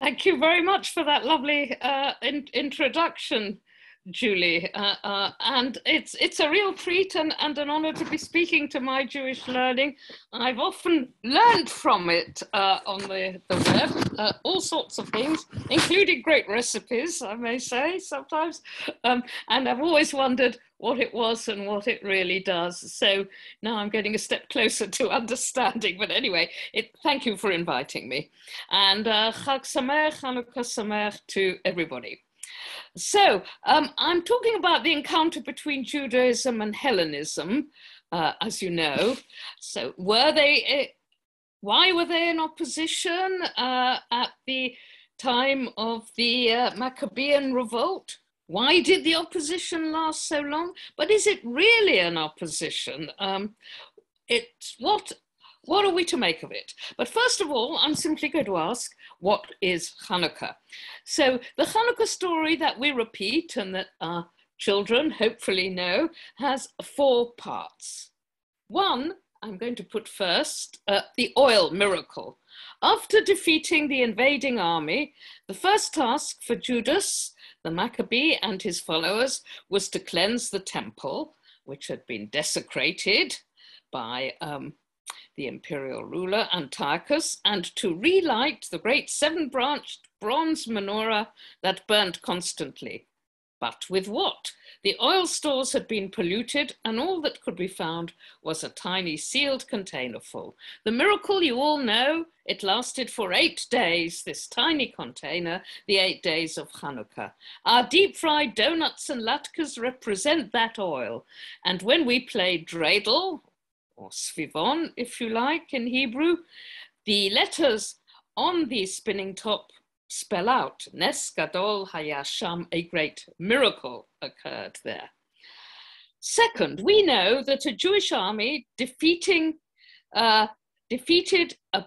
Thank you very much for that lovely introduction, Julie. And it's a real treat and an honor to be speaking to my Jewish learning. I've often learned from it on the web, all sorts of things, including great recipes, I may say, sometimes. And I've always wondered what it was and what it really does. So now I'm getting a step closer to understanding. But anyway, thank you for inviting me. And Chag Sameach, Hanukkah Sameach to everybody. So I'm talking about the encounter between Judaism and Hellenism, as you know. So why were they in opposition at the time of the Maccabean revolt? Why did the opposition last so long? But is it really an opposition? What are we to make of it? But first of all, I'm simply going to ask, what is Hanukkah? So the Hanukkah story that we repeat and that our children hopefully know has 4 parts. One, I'm going to put first, the oil miracle. After defeating the invading army, the first task for Judas, the Maccabee, and his followers was to cleanse the temple, which had been desecrated by the imperial ruler Antiochus, and to relight the great 7-branched bronze menorah that burnt constantly. But with what? The oil stores had been polluted, and all that could be found was a tiny sealed container full. The miracle you all know, it lasted for 8 days, this tiny container, the 8 days of Hanukkah. Our deep-fried donuts and latkes represent that oil. And when we play dreidel, or svivon, if you like, in Hebrew, the letters on the spinning top spell out, Nes Gadol Hayasham, a great miracle occurred there. Second, we know that a Jewish army defeated a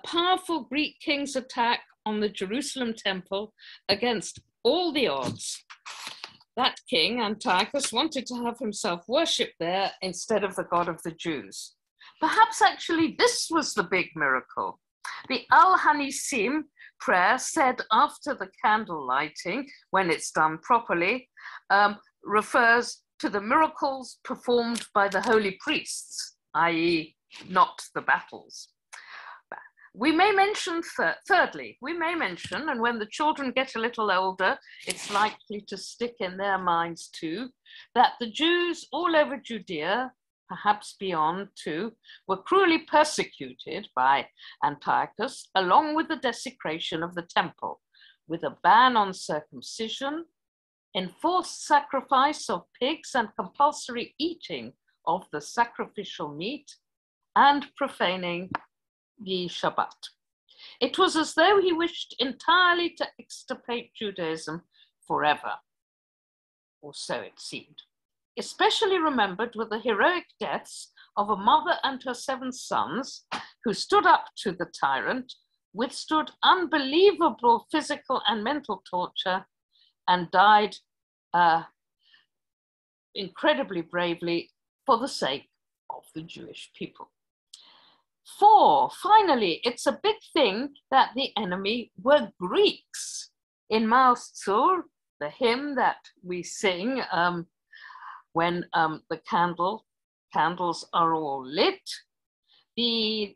powerful Greek king's attack on the Jerusalem temple against all the odds. That king, Antiochus, wanted to have himself worshipped there instead of the God of the Jews. Perhaps actually this was the big miracle. The Al-Hanisim prayer said after the candle lighting, when it's done properly, refers to the miracles performed by the holy priests, i.e. not the battles. We may mention, thirdly, and when the children get a little older, it's likely to stick in their minds too, that the Jews all over Judea, perhaps beyond too, were cruelly persecuted by Antiochus, along with the desecration of the temple, with a ban on circumcision, enforced sacrifice of pigs and compulsory eating of the sacrificial meat, and profaning the Shabbat. It was as though he wished entirely to extirpate Judaism forever, or so it seemed. Especially remembered were the heroic deaths of a mother and her 7 sons who stood up to the tyrant, withstood unbelievable physical and mental torture, and died incredibly bravely for the sake of the Jewish people. 4, finally, it's a big thing that the enemy were Greeks. In Maus Tzur, the hymn that we sing, when the candles are all lit, the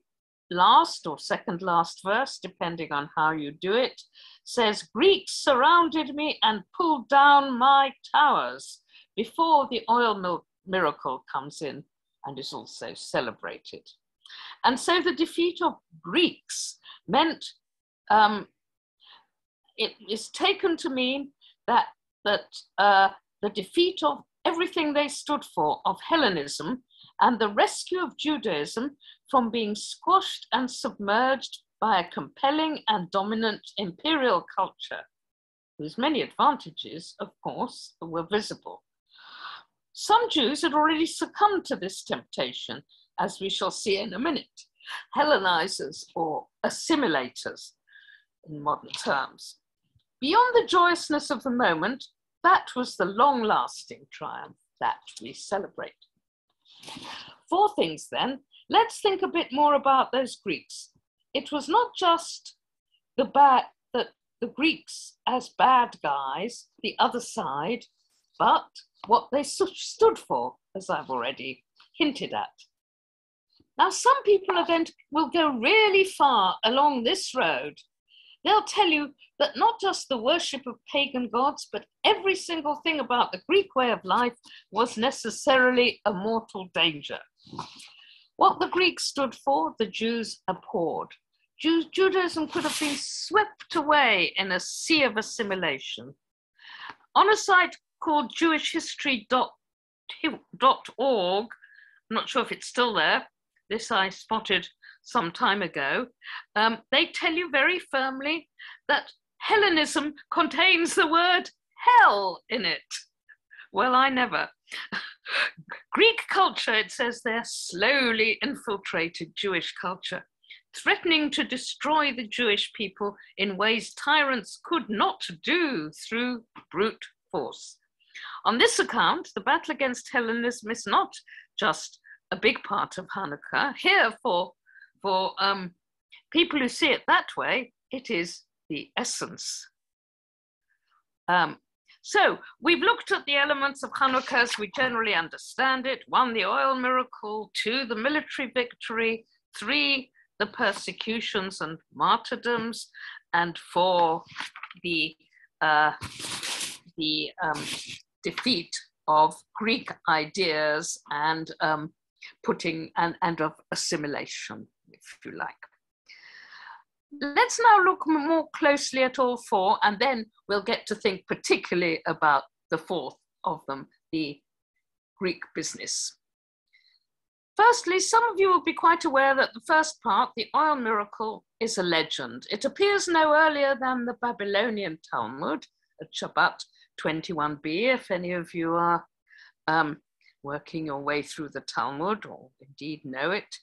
last or second last verse, depending on how you do it, says, Greeks surrounded me and pulled down my towers, before the oil miracle comes in and is also celebrated. And so the defeat of Greeks meant, it is taken to mean that the defeat of everything they stood for, of Hellenism, and the rescue of Judaism from being squashed and submerged by a compelling and dominant imperial culture, whose many advantages, of course, were visible. Some Jews had already succumbed to this temptation, as we shall see in a minute, Hellenizers or assimilators in modern terms. Beyond the joyousness of the moment, that was the long-lasting triumph that we celebrate. 4 things then. Let's think a bit more about those Greeks. It was not just the the Greeks as bad guys, the other side, but what they stood for, as I've already hinted at. Now, some people will go really far along this road. They'll tell you that not just the worship of pagan gods, but every single thing about the Greek way of life was necessarily a mortal danger. What the Greeks stood for, the Jews abhorred. Judaism could have been swept away in a sea of assimilation. On a site called jewishhistory.org, I'm not sure if it's still there, this I spotted some time ago, they tell you very firmly that Hellenism contains the word hell in it. Well, I never. Greek culture, it says there, slowly infiltrated Jewish culture, threatening to destroy the Jewish people in ways tyrants could not do through brute force. On this account, the battle against Hellenism is not just a big part of Hanukkah. Here, for people who see it that way, it is the essence. So we've looked at the elements of Hanukkah as we generally understand it. 1, the oil miracle. 2, the military victory. 3, the persecutions and martyrdoms. And 4, the defeat of Greek ideas and and of assimilation, if you like. Let's now look more closely at all 4, and then we'll get to think particularly about the 4th of them, the Greek business. Firstly, some of you will be quite aware that the first part, the oil miracle, is a legend. It appears no earlier than the Babylonian Talmud at Shabbat 21b, if any of you are working your way through the Talmud or indeed know it.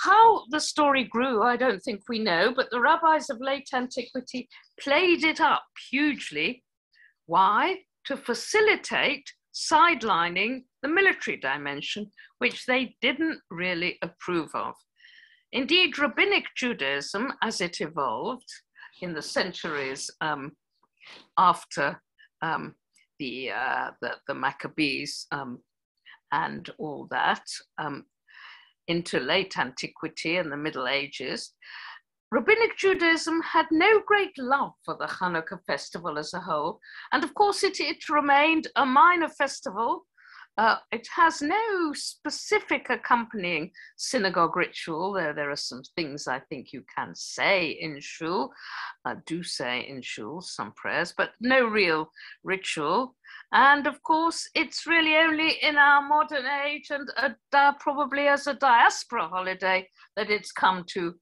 How the story grew, I don't think we know, but the rabbis of late antiquity played it up hugely. Why? To facilitate sidelining the military dimension, which they didn't really approve of. Indeed, Rabbinic Judaism, as it evolved in the centuries after the Maccabees and all that, into late antiquity and the Middle Ages, Rabbinic Judaism had no great love for the Hanukkah festival as a whole. And of course, it remained a minor festival. It has no specific accompanying synagogue ritual, though there are some things I think you can say in shul, do say in shul, some prayers, but no real ritual. And of course, it's really only in our modern age and probably as a diaspora holiday that it's come to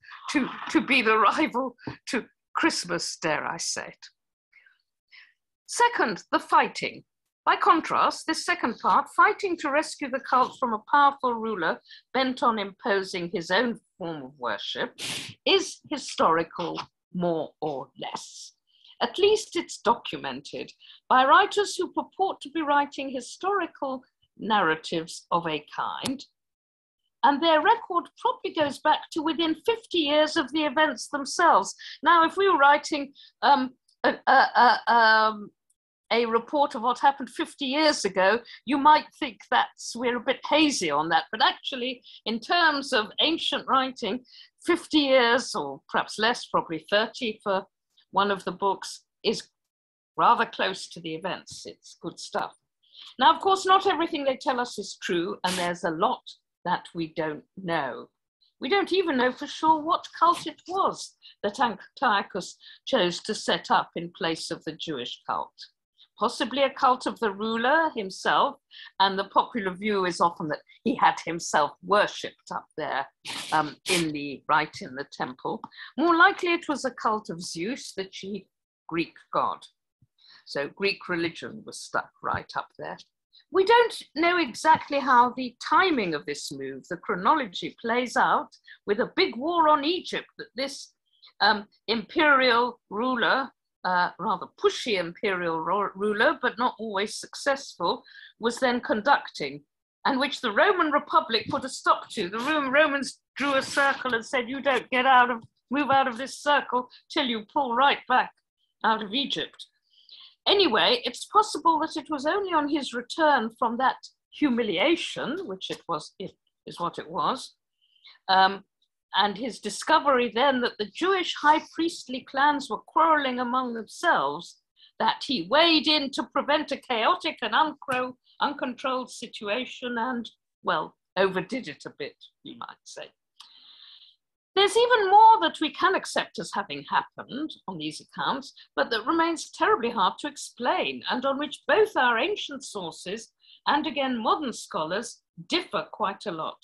be the rival to Christmas, dare I say it. Second, the fighting. By contrast, this second part, fighting to rescue the cult from a powerful ruler bent on imposing his own form of worship, is historical, more or less. At least it's documented by writers who purport to be writing historical narratives of a kind, and their record probably goes back to within 50 years of the events themselves. Now, if we were writing a report of what happened 50 years ago, you might think we're a bit hazy on that, but actually, in terms of ancient writing, 50 years, or perhaps less, probably 30 for one of the books, is rather close to the events. It's good stuff. Now, of course, not everything they tell us is true, and there's a lot that we don't know. We don't even know for sure what cult it was that Antiochus chose to set up in place of the Jewish cult. Possibly a cult of the ruler himself, and the popular view is often that he had himself worshipped up there in the temple. More likely it was a cult of Zeus, the chief Greek god. So Greek religion was stuck right up there. We don't know exactly how the timing of this move, the chronology, plays out with a big war on Egypt that this imperial ruler, rather pushy imperial ruler, but not always successful, was then conducting, and which the Roman Republic put a stop to. The Romans drew a circle and said, you don't move out of this circle till you pull right back out of Egypt. Anyway, it's possible that it was only on his return from that humiliation, which it is what it was, and his discovery then that the Jewish high priestly clans were quarreling among themselves, that he weighed in to prevent a chaotic and uncontrolled situation and, well, overdid it a bit, you might say. There's even more that we can accept as having happened on these accounts, but that remains terribly hard to explain, and on which both our ancient sources and again modern scholars differ quite a lot.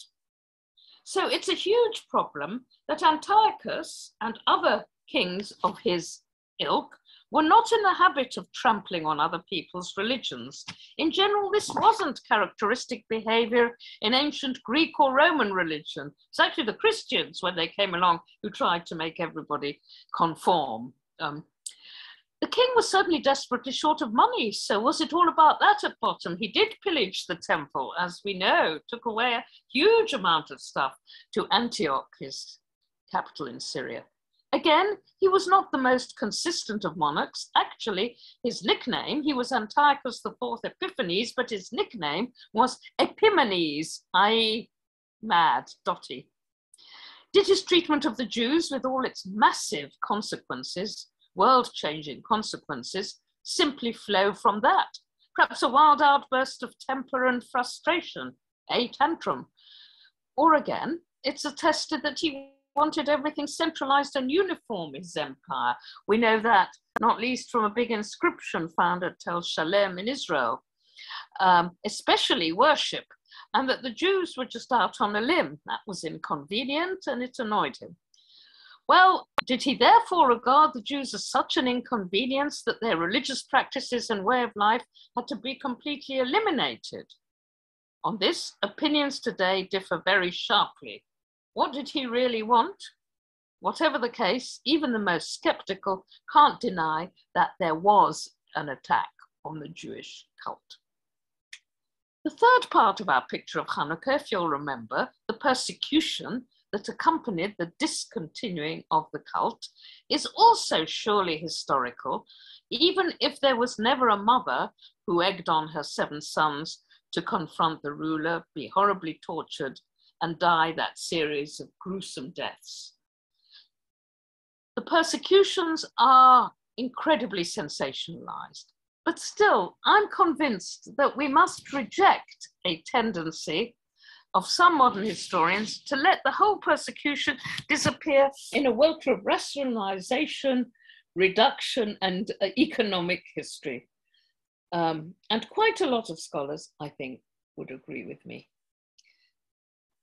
So it's a huge problem that Antiochus and other kings of his ilk were not in the habit of trampling on other people's religions. In general, this wasn't characteristic behavior in ancient Greek or Roman religion. It's actually the Christians, when they came along, who tried to make everybody conform. The king was certainly desperately short of money, so was it all about that at bottom? He did pillage the temple, as we know, took away a huge amount of stuff to Antioch, his capital in Syria. Again, he was not the most consistent of monarchs. Actually, his nickname, he was Antiochus IV Epiphanes, but his nickname was Epimanes, i.e. mad, dotty. Did his treatment of the Jews, with all its massive consequences, world-changing consequences, simply flow from that? Perhaps a wild outburst of temper and frustration, a tantrum. Or again, it's attested that he wanted everything centralized and uniform in his empire. We know that, not least from a big inscription found at Tel Shalem in Israel, especially worship, and that the Jews were just out on a limb. That was inconvenient and it annoyed him. Well, did he therefore regard the Jews as such an inconvenience that their religious practices and way of life had to be completely eliminated? On this, opinions today differ very sharply. What did he really want? Whatever the case, even the most skeptical can't deny that there was an attack on the Jewish cult. The third part of our picture of Hanukkah, if you'll remember, the persecution that accompanied the discontinuing of the cult, is also surely historical, even if there was never a mother who egged on her 7 sons to confront the ruler, be horribly tortured, and die that series of gruesome deaths. The persecutions are incredibly sensationalized, but still, I'm convinced that we must reject a tendency of some modern historians to let the whole persecution disappear in a welter of rationalization, reduction, and economic history. And quite a lot of scholars, I think, would agree with me.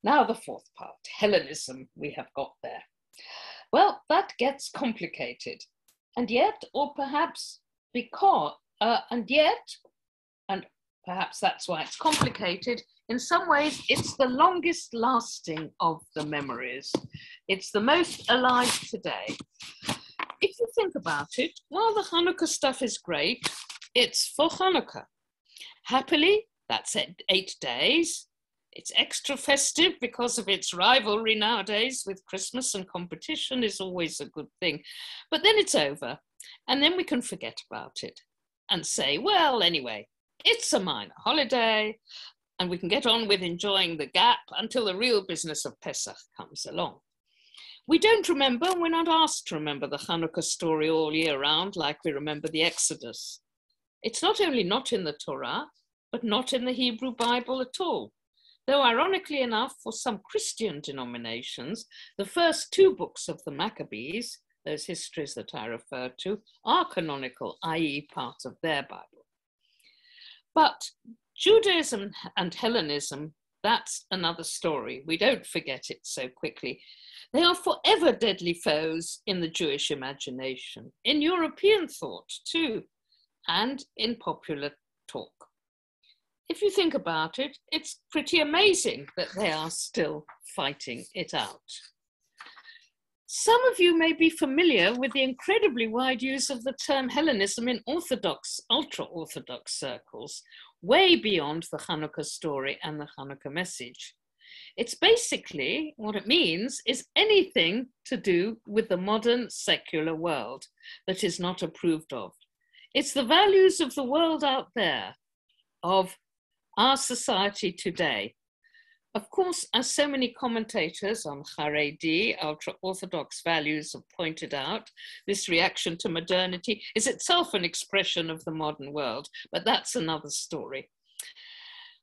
Now the fourth part, Hellenism, we have got there. Well, that gets complicated. And yet, or perhaps because, and perhaps that's why it's complicated, in some ways, it's the longest lasting of the memories. It's the most alive today. If you think about it, while the Hanukkah stuff is great, it's for Hanukkah. Happily, that's 8 days. It's extra festive because of its rivalry nowadays with Christmas, and competition is always a good thing. But then it's over, and then we can forget about it and say, well, anyway, it's a minor holiday, and we can get on with enjoying the gap until the real business of Pesach comes along. We don't remember, we're not asked to remember the Hanukkah story all year round like we remember the Exodus. It's not only not in the Torah, but not in the Hebrew Bible at all. Though ironically enough, for some Christian denominations, the first 2 books of the Maccabees, those histories that I refer to, are canonical, i.e. part of their Bible. But Judaism and Hellenism, that's another story. We don't forget it so quickly. They are forever deadly foes in the Jewish imagination, in European thought too, and in popular talk. If you think about it, it's pretty amazing that they are still fighting it out. Some of you may be familiar with the incredibly wide use of the term Hellenism in Orthodox, ultra-Orthodox circles, way beyond the Hanukkah story and the Hanukkah message. It's basically, what it means is anything to do with the modern secular world that is not approved of. It's the values of the world out there, of our society today. Of course, as so many commentators on Haredi, ultra-Orthodox values, have pointed out, this reaction to modernity is itself an expression of the modern world, but that's another story.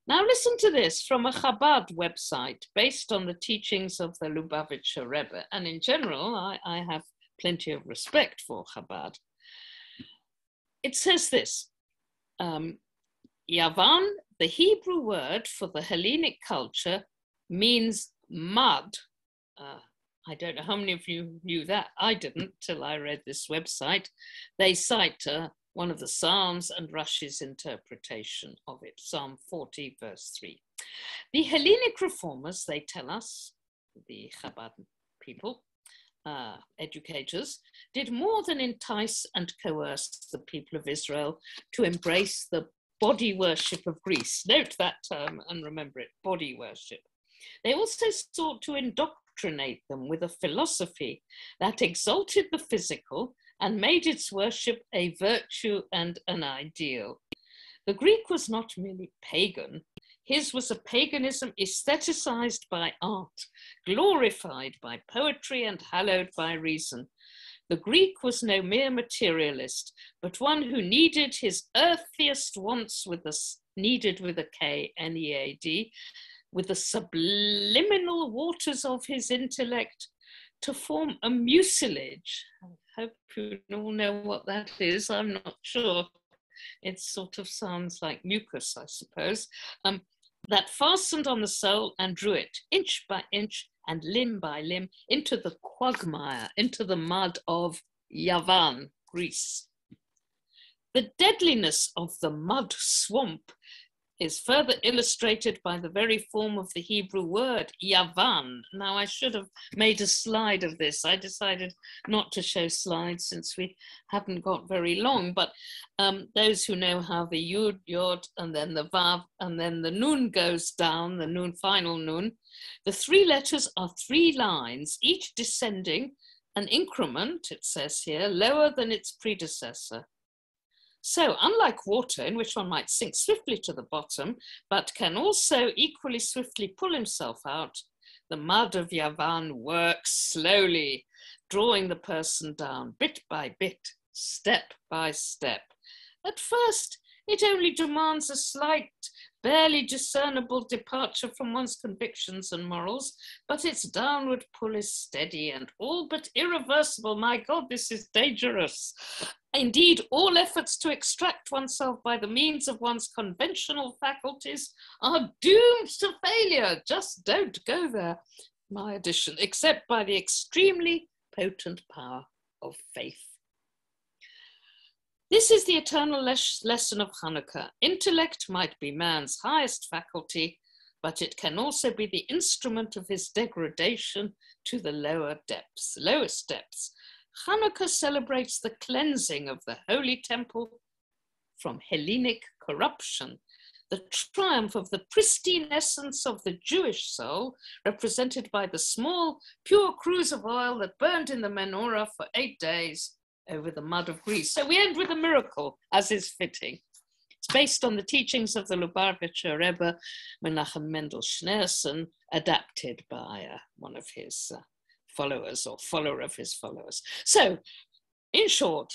Now listen to this from a Chabad website based on the teachings of the Lubavitcher Rebbe. And in general, I have plenty of respect for Chabad. It says this, Yavan, the Hebrew word for the Hellenic culture, means mud. I don't know how many of you knew that. I didn't till I read this website. They cite one of the Psalms and Rashi's interpretation of it, Psalm 40, verse 3. The Hellenic Reformers, they tell us, the Chabad people, educators, did more than entice and coerce the people of Israel to embrace the body worship of Greece. Note that term and remember it, body worship. They also sought to indoctrinate them with a philosophy that exalted the physical and made its worship a virtue and an ideal. The Greek was not merely pagan. His was a paganism aestheticized by art, glorified by poetry and hallowed by reason. The Greek was no mere materialist, but one who needed his earthiest wants needed with a K, N-E-A-D, with the subliminal waters of his intellect to form a mucilage. I hope you all know what that is. I'm not sure. It sort of sounds like mucus, I suppose, that fastened on the soul and drew it inch by inch and limb by limb into the quagmire, into the mud of Yavan, Greece. The deadliness of the mud swamp is further illustrated by the very form of the Hebrew word, Yavan. Now, I should have made a slide of this. I decided not to show slides since we haven't got very long, but those who know how the Yud, Yod, and then the Vav, and then the Nun goes down, the Nun, final Nun, the three letters are three lines, each descending an increment, it says here, lower than its predecessor. So unlike water, in which one might sink swiftly to the bottom, but can also equally swiftly pull himself out, the mud of Yavan works slowly, drawing the person down bit by bit, step by step. At first, it only demands a slight, barely discernible departure from one's convictions and morals, but its downward pull is steady and all but irreversible. My God, this is dangerous. Indeed, all efforts to extract oneself by the means of one's conventional faculties are doomed to failure. Just don't go there, my addition, except by the extremely potent power of faith. This is the eternal lesson of Hanukkah. Intellect might be man's highest faculty, but it can also be the instrument of his degradation to the lowest depths. Hanukkah celebrates the cleansing of the Holy Temple from Hellenic corruption, the triumph of the pristine essence of the Jewish soul, represented by the small, pure cruse of oil that burned in the menorah for 8 days over the mud of Greece. So we end with a miracle, as is fitting. It's based on the teachings of the Lubavitcher Rebbe, Menachem Mendel Schneerson, adapted by one of his followers or follower of his followers. So, in short,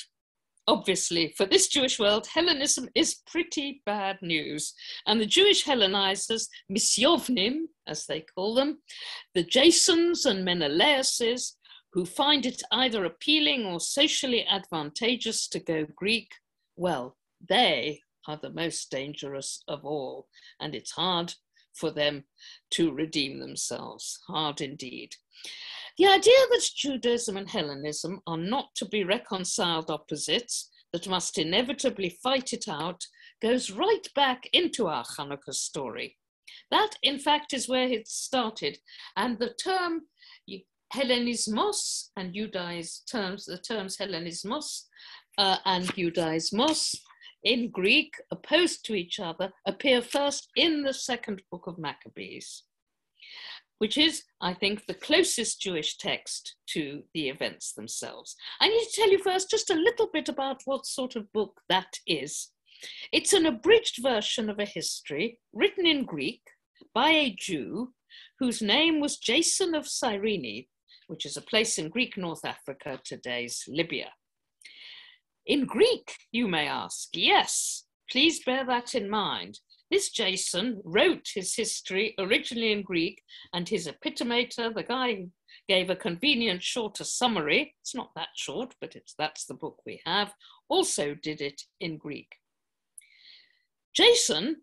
obviously, for this Jewish world, Hellenism is pretty bad news. And the Jewish Hellenizers, Misyovnim, as they call them, the Jasons and Menelaeuses, who find it either appealing or socially advantageous to go Greek, well, they are the most dangerous of all. And it's hard for them to redeem themselves, hard indeed. The idea that Judaism and Hellenism are not to be reconciled opposites, that must inevitably fight it out, goes right back into our Hanukkah story. That, in fact, is where it started. And the term Hellenismos and the terms Hellenismos and Judaismos in Greek, opposed to each other, appear first in the second book of Maccabees. which is, I think, the closest Jewish text to the events themselves. I need to tell you first just a little bit about what sort of book that is. It's an abridged version of a history written in Greek by a Jew whose name was Jason of Cyrene, which is a place in Greek North Africa, today's Libya. In Greek, you may ask? Yes, please bear that in mind. This Jason wrote his history originally in Greek, and his epitomator, the guy who gave a convenient shorter summary, it's not that short, but that's the book we have, also did it in Greek. Jason,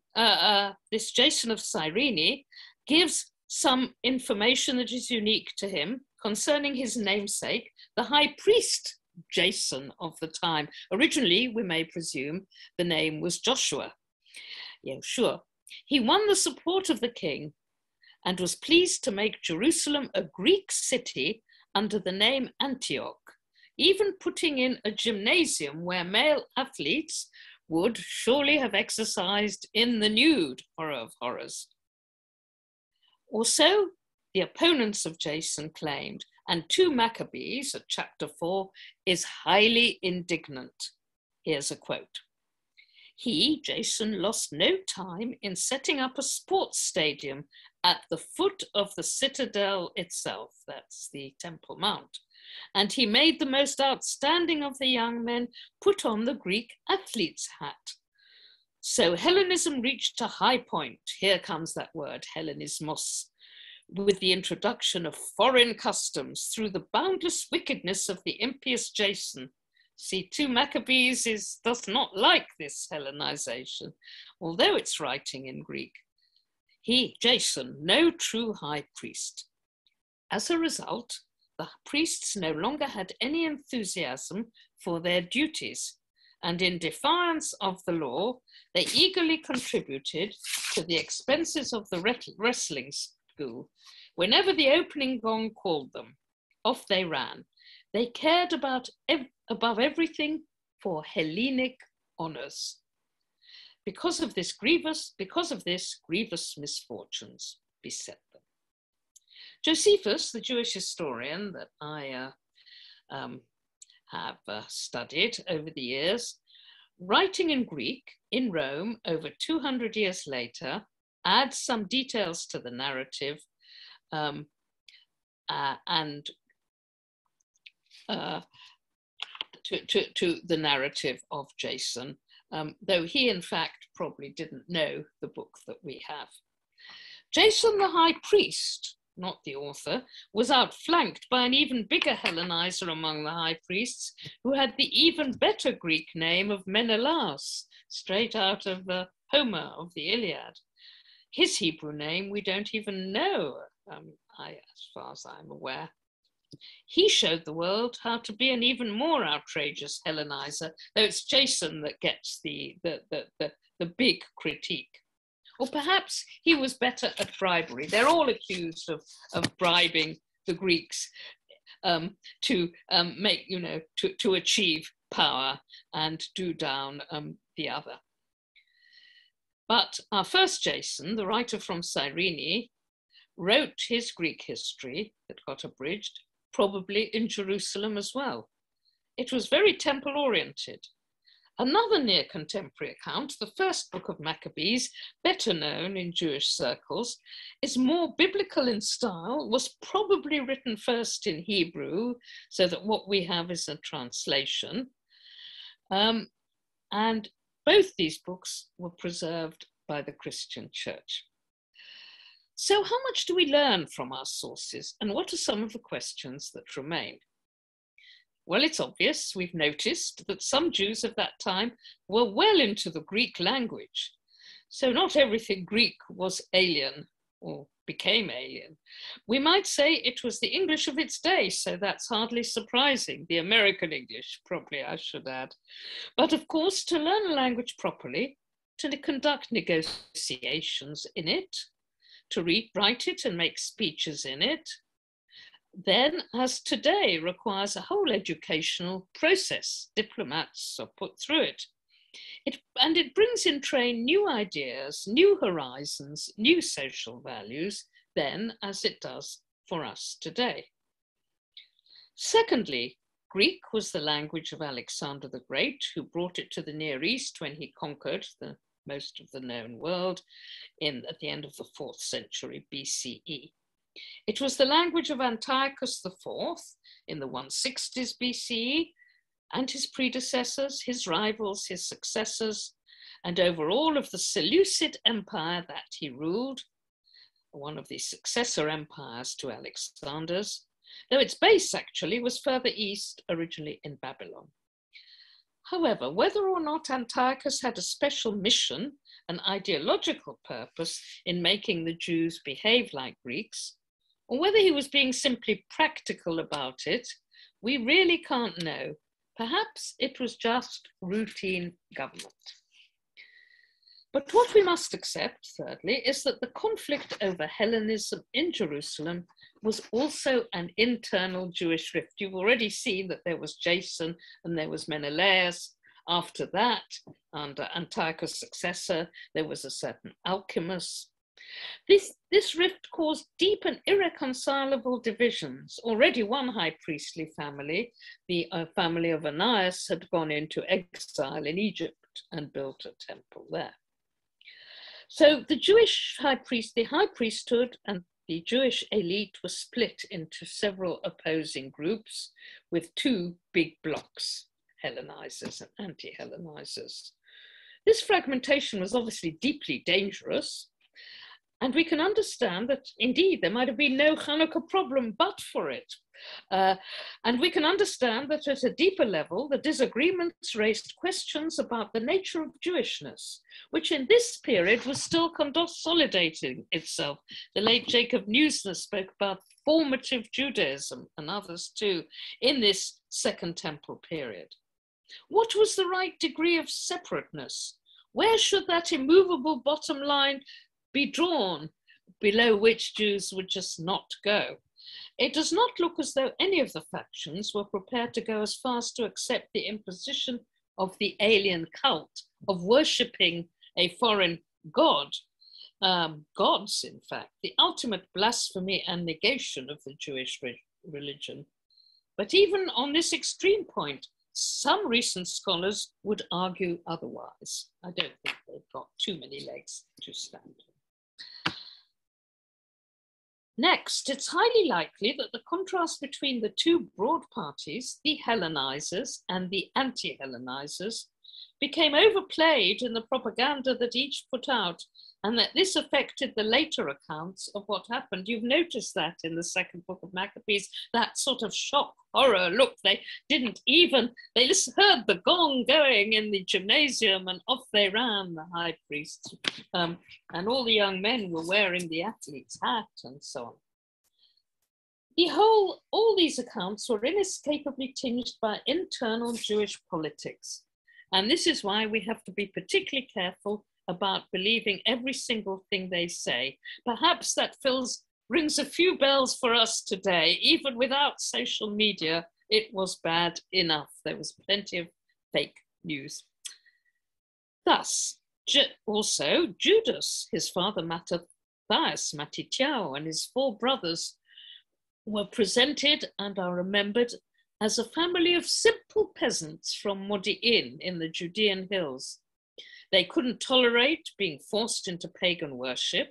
this Jason of Cyrene, gives some information that is unique to him concerning his namesake, the high priest Jason of the time. Originally, we may presume, the name was Joshua. Yeah, sure. He won the support of the king and was pleased to make Jerusalem a Greek city under the name Antioch, even putting in a gymnasium where male athletes would surely have exercised in the nude, horror of horrors. Also, the opponents of Jason claimed, and 2 Maccabees at chapter 4 is highly indignant. Here's a quote. He, Jason, lost no time in setting up a sports stadium at the foot of the citadel itself, that's the Temple Mount, and he made the most outstanding of the young men put on the Greek athlete's hat. So Hellenism reached a high point. Here comes that word, Hellenismos, with the introduction of foreign customs through the boundless wickedness of the impious Jason. See, 2 Maccabees does not like this Hellenization, although it's writing in Greek. He, Jason, no true high priest. As a result, the priests no longer had any enthusiasm for their duties, and in defiance of the law, they eagerly contributed to the expenses of the wrestling school. Whenever the opening gong called them, off they ran. They cared above everything for Hellenic honors. Because of this, grievous misfortunes beset them. Josephus, the Jewish historian that I have studied over the years, writing in Greek in Rome over 200 years later, adds some details to the narrative and to the narrative of Jason, though he in fact probably didn't know the book that we have. Jason the high priest, not the author, was outflanked by an even bigger Hellenizer among the high priests, who had the even better Greek name of Menelaus, straight out of Homer of the Iliad. His Hebrew name we don't even know, as far as I'm aware. He showed the world how to be an even more outrageous Hellenizer, though it's Jason that gets the big critique. Or perhaps he was better at bribery. They're all accused of bribing the Greeks to make, to achieve power and do down the other. But our first Jason, the writer from Cyrene, wrote his Greek history that got abridged, probably in Jerusalem as well. It was very temple-oriented. Another near contemporary account, the first book of Maccabees, better known in Jewish circles, is more biblical in style, was probably written first in Hebrew, so that what we have is a translation. And both these books were preserved by the Christian Church. So how much do we learn from our sources, and what are some of the questions that remain? Well, it's obvious, we've noticed that some Jews of that time were well into the Greek language. So not everything Greek was alien or became alien. We might say it was the English of its day, so that's hardly surprising. The American English, probably I should add. But of course, to learn a language properly, to conduct negotiations in it, to write it and make speeches in it, then, as today, requires a whole educational process. Diplomats are put through it. And it brings in train new ideas, new horizons, new social values, then as it does for us today. Secondly, Greek was the language of Alexander the Great, who brought it to the Near East when he conquered most of the known world at the end of the 4th century BCE. It was the language of Antiochus IV in the 160s BCE, and his predecessors, his rivals, his successors, and over all of the Seleucid Empire that he ruled, one of the successor empires to Alexander's, though its base actually was further east, originally in Babylon. However, whether or not Antiochus had a special mission, an ideological purpose in making the Jews behave like Greeks, or whether he was being simply practical about it, we really can't know. Perhaps it was just routine government. But what we must accept, thirdly, is that the conflict over Hellenism in Jerusalem was also an internal Jewish rift. You've already seen that there was Jason and there was Menelaus. After that, under Antiochus' successor, there was a certain Alcimus. This rift caused deep and irreconcilable divisions. Already one high priestly family, the family of Ananias, had gone into exile in Egypt and built a temple there. So the high priesthood and the Jewish elite was split into several opposing groups with two big blocks, Hellenizers and anti-Hellenizers. This fragmentation was obviously deeply dangerous, and we can understand that indeed there might have been no Hanukkah problem but for it. And we can understand that at a deeper level, the disagreements raised questions about the nature of Jewishness, which in this period was still consolidating itself. The late Jacob Neusner spoke about formative Judaism and others too in this Second Temple period. What was the right degree of separateness? Where should that immovable bottom line be drawn, below which Jews would just not go? It does not look as though any of the factions were prepared to go as far as to accept the imposition of the alien cult, of worshipping a foreign god, gods, in fact, the ultimate blasphemy and negation of the Jewish religion. But even on this extreme point, some recent scholars would argue otherwise. I don't think they've got too many legs to stand on. Next, it's highly likely that the contrast between the two broad parties, the Hellenizers and the anti-Hellenizers, became overplayed in the propaganda that each put out, and that this affected the later accounts of what happened. You've noticed that in the second book of Maccabees, that sort of shock, horror. Look, they heard the gong going in the gymnasium and off they ran, the high priests. And all the young men were wearing the athlete's hat and so on. All these accounts were inescapably tinged by internal Jewish politics. And this is why we have to be particularly careful about believing every single thing they say. Perhaps that rings a few bells for us today. Even without social media, it was bad enough. There was plenty of fake news. Thus, also Judas, his father Mattathias, Matityahu, and his 4 brothers were presented and are remembered as a family of simple peasants from Modi'in in the Judean hills. They couldn't tolerate being forced into pagan worship.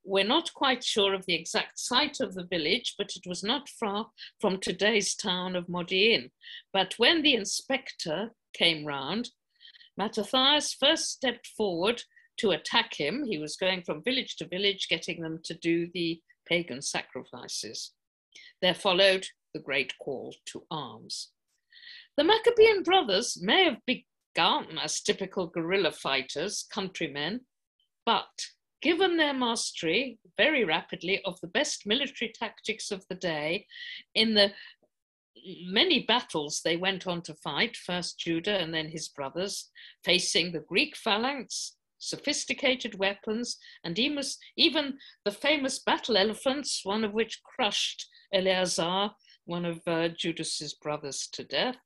We're not quite sure of the exact site of the village, but it was not far from today's town of Modi'in. But when the inspector came round, Mattathias first stepped forward to attack him. He was going from village to village, getting them to do the pagan sacrifices. There followed the great call to arms. The Maccabean brothers may have begun as typical guerrilla fighters, countrymen, but given their mastery very rapidly of the best military tactics of the day, in the many battles they went on to fight, first Judah and then his brothers, facing the Greek phalanx, sophisticated weapons, and even the famous battle elephants, one of which crushed Eleazar, one of Judas's brothers, to death.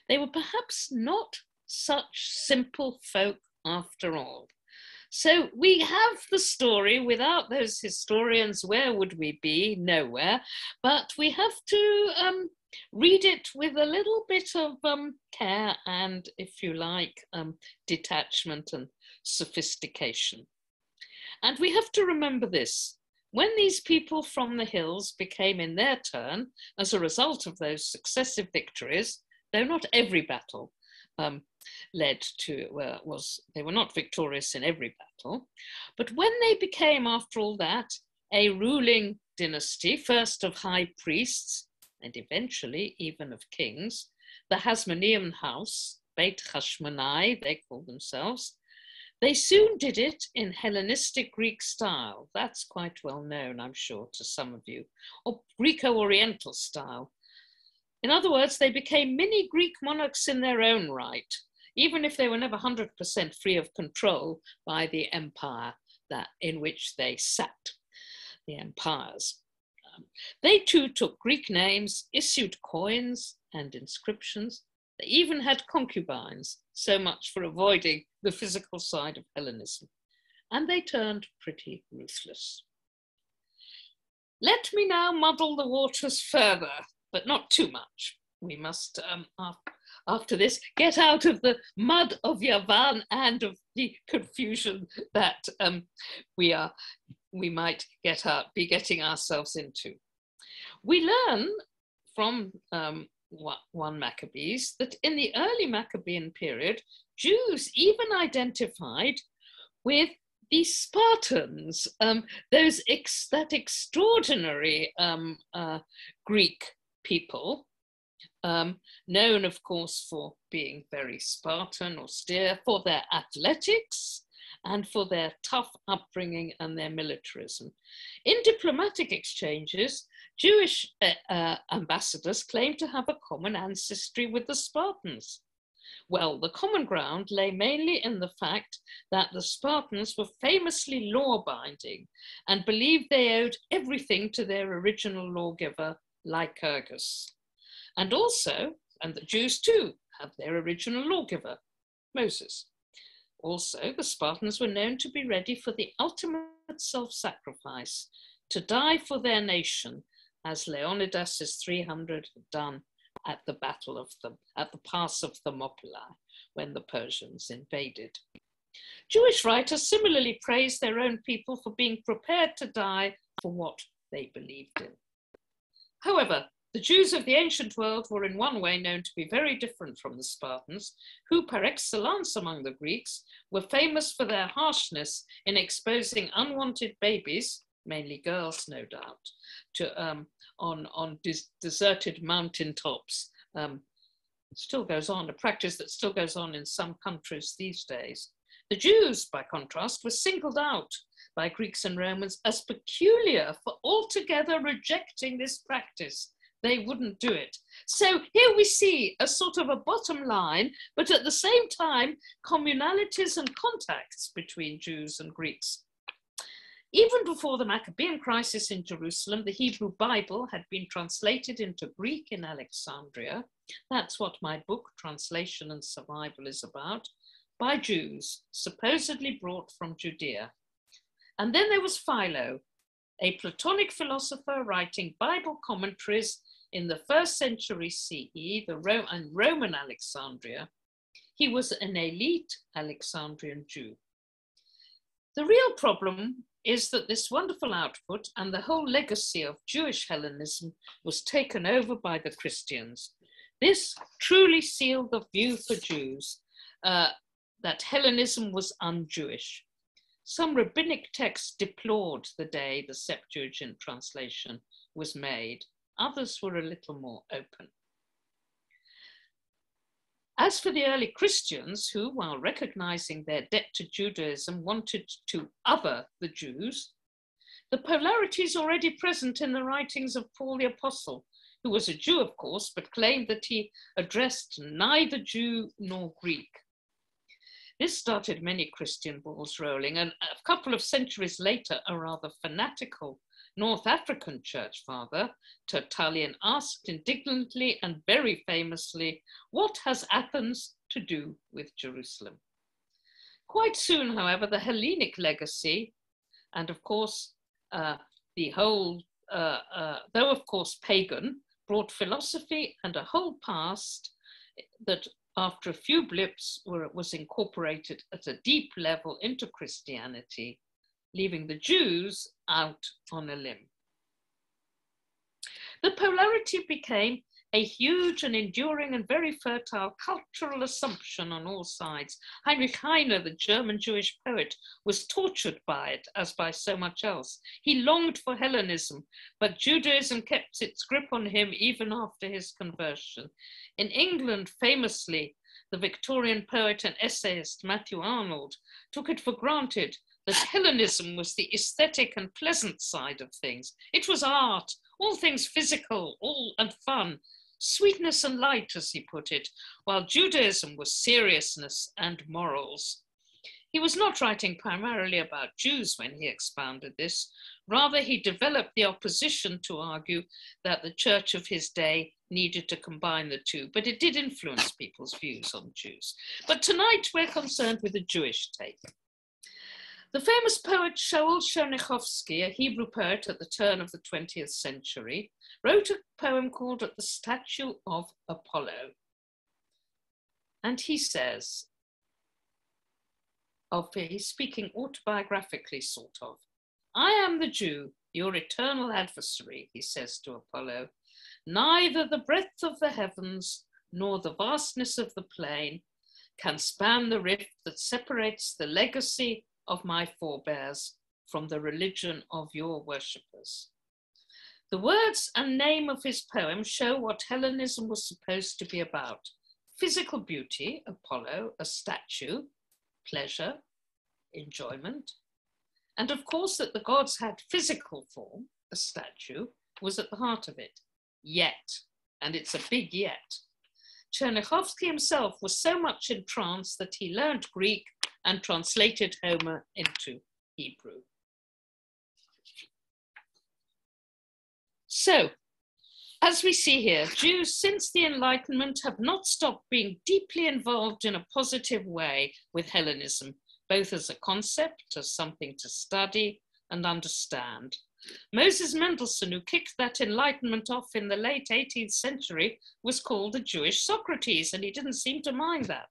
They were perhaps not such simple folk after all. So we have the story. Without those historians, where would we be? Nowhere. But we have to read it with a little bit of care and, if you like, detachment and sophistication. And we have to remember this. When these people from the hills became in their turn, as a result of those successive victories, though not every battle led to, they were not victorious in every battle, but when they became, after all that, a ruling dynasty, first of high priests, and eventually even of kings, the Hasmonean house, Beit Hashmonai, they called themselves, they soon did it in Hellenistic Greek style. That's quite well known, I'm sure, to some of you, or Greco-Oriental style. In other words, they became mini Greek monarchs in their own right, even if they were never 100% free of control by the empire in which they sat, the empires. They too took Greek names, issued coins and inscriptions. They even had concubines, so much for avoiding the physical side of Hellenism. And they turned pretty ruthless. Let me now muddle the waters further, but not too much. We must, after this, get out of the mud of Yavan and of the confusion that we might be getting ourselves into. We learn from 1 Maccabees that in the early Maccabean period, Jews even identified with the Spartans, that extraordinary Greek people, known, of course, for being very Spartan, austere, for their athletics, and for their tough upbringing and their militarism. In diplomatic exchanges, Jewish ambassadors claimed to have a common ancestry with the Spartans. Well, the common ground lay mainly in the fact that the Spartans were famously law-binding and believed they owed everything to their original lawgiver, Lycurgus. And the Jews too have their original lawgiver, Moses. Also, the Spartans were known to be ready for the ultimate self-sacrifice, to die for their nation, as Leonidas' 300 had done at the pass of Thermopylae, when the Persians invaded. Jewish writers similarly praised their own people for being prepared to die for what they believed in. However, the Jews of the ancient world were in one way known to be very different from the Spartans, who par excellence among the Greeks were famous for their harshness in exposing unwanted babies, mainly girls no doubt, to, on deserted mountaintops. Still goes on, a practice that still goes on in some countries these days. The Jews, by contrast, were singled out by Greeks and Romans as peculiar for altogether rejecting this practice. They wouldn't do it. So here we see a sort of a bottom line, but at the same time, communalities and contacts between Jews and Greeks. Even before the Maccabean crisis in Jerusalem, the Hebrew Bible had been translated into Greek in Alexandria. That's what my book, Translation and Survival, is about, by Jews, supposedly brought from Judea. And then there was Philo, a Platonic philosopher writing Bible commentaries in the 1st century CE, the Roman Alexandria. He was an elite Alexandrian Jew. The real problem is that this wonderful output and the whole legacy of Jewish Hellenism was taken over by the Christians. This truly sealed the view for Jews that Hellenism was un-Jewish. Some rabbinic texts deplored the day the Septuagint translation was made. Others were a little more open. As for the early Christians, who, while recognizing their debt to Judaism, wanted to other the Jews, the polarities already present in the writings of Paul the Apostle, who was a Jew, of course, but claimed that he addressed neither Jew nor Greek. This started many Christian balls rolling, and a couple of centuries later, a rather fanatical North African church father, Tertullian, asked indignantly and very famously, "What has Athens to do with Jerusalem?" Quite soon, however, the Hellenic legacy, and of course, the whole, though of course pagan, brought philosophy and a whole past that after a few blips was incorporated at a deep level into Christianity, leaving the Jews out on a limb. The polarity became a huge and enduring and very fertile cultural assumption on all sides. Heinrich Keiner, the German Jewish poet, was tortured by it as by so much else. He longed for Hellenism, but Judaism kept its grip on him even after his conversion. In England, famously, the Victorian poet and essayist Matthew Arnold took it for granted that Hellenism was the aesthetic and pleasant side of things. It was art, all things physical, all and fun, sweetness and light, as he put it, while Judaism was seriousness and morals. He was not writing primarily about Jews when he expounded this. Rather, he developed the opposition to argue that the church of his day needed to combine the two, but it did influence people's views on Jews. But tonight we're concerned with a Jewish take. The famous poet Shaul Chernichovsky, a Hebrew poet at the turn of the 20th century, wrote a poem called At the Statue of Apollo. And he says, he's speaking autobiographically, sort of, I am the Jew, your eternal adversary, he says to Apollo. Neither the breadth of the heavens nor the vastness of the plain can span the rift that separates the legacy of my forebears from the religion of your worshippers. The words and name of his poem show what Hellenism was supposed to be about. Physical beauty, Apollo, a statue, pleasure, enjoyment, and of course that the gods had physical form, a statue, was at the heart of it. Yet, and it's a big yet, Chernichovsky himself was so much entranced that he learned Greek and translated Homer into Hebrew. So, as we see here, Jews since the Enlightenment have not stopped being deeply involved in a positive way with Hellenism, both as a concept, as something to study and understand. Moses Mendelssohn, who kicked that Enlightenment off in the late 18th century, was called the Jewish Socrates, and he didn't seem to mind that.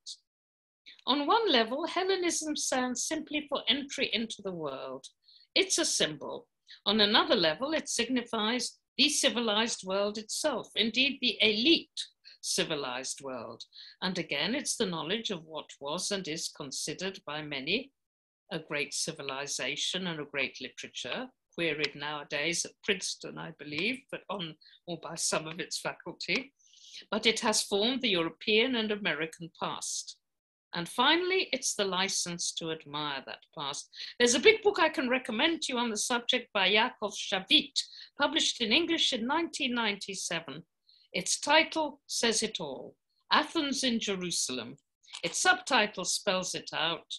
On one level, Hellenism stands simply for entry into the world. It's a symbol. On another level, it signifies the civilized world itself, indeed the elite civilized world. And again, it's the knowledge of what was and is considered by many a great civilization and a great literature, queried nowadays at Princeton, I believe, or by some of its faculty. But it has formed the European and American past. And finally, it's the license to admire that past. There's a big book I can recommend to you on the subject by Yaakov Shavit, published in English in 1997. Its title says it all, Athens in Jerusalem. Its subtitle spells it out,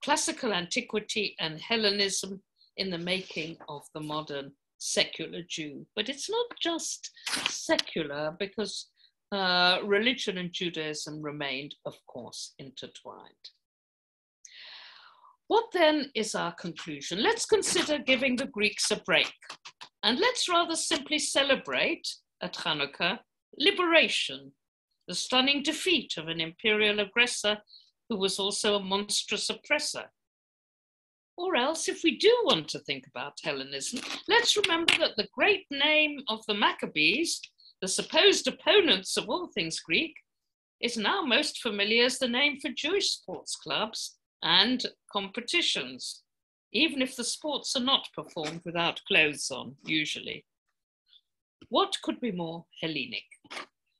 Classical Antiquity and Hellenism in the Making of the Modern Secular Jew. But it's not just secular, because religion and Judaism remained, of course, intertwined. What then is our conclusion? Let's consider giving the Greeks a break. And let's rather simply celebrate at Hanukkah liberation, the stunning defeat of an imperial aggressor who was also a monstrous oppressor. Or else, if we do want to think about Hellenism, let's remember that the great name of the Maccabees, the supposed opponents of all things Greek, is now most familiar as the name for Jewish sports clubs and competitions, even if the sports are not performed without clothes on, usually. What could be more Hellenic?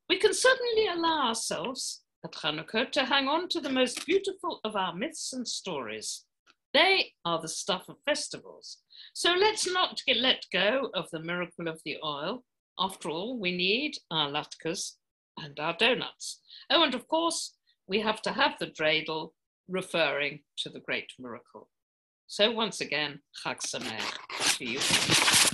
We can certainly allow ourselves at Hanukkah to hang on to the most beautiful of our myths and stories. They are the stuff of festivals. So let's not let go of the miracle of the oil. After all, we need our latkes and our donuts. Oh, and of course, we have to have the dreidel referring to the great miracle. So once again, Chag Sameach to you.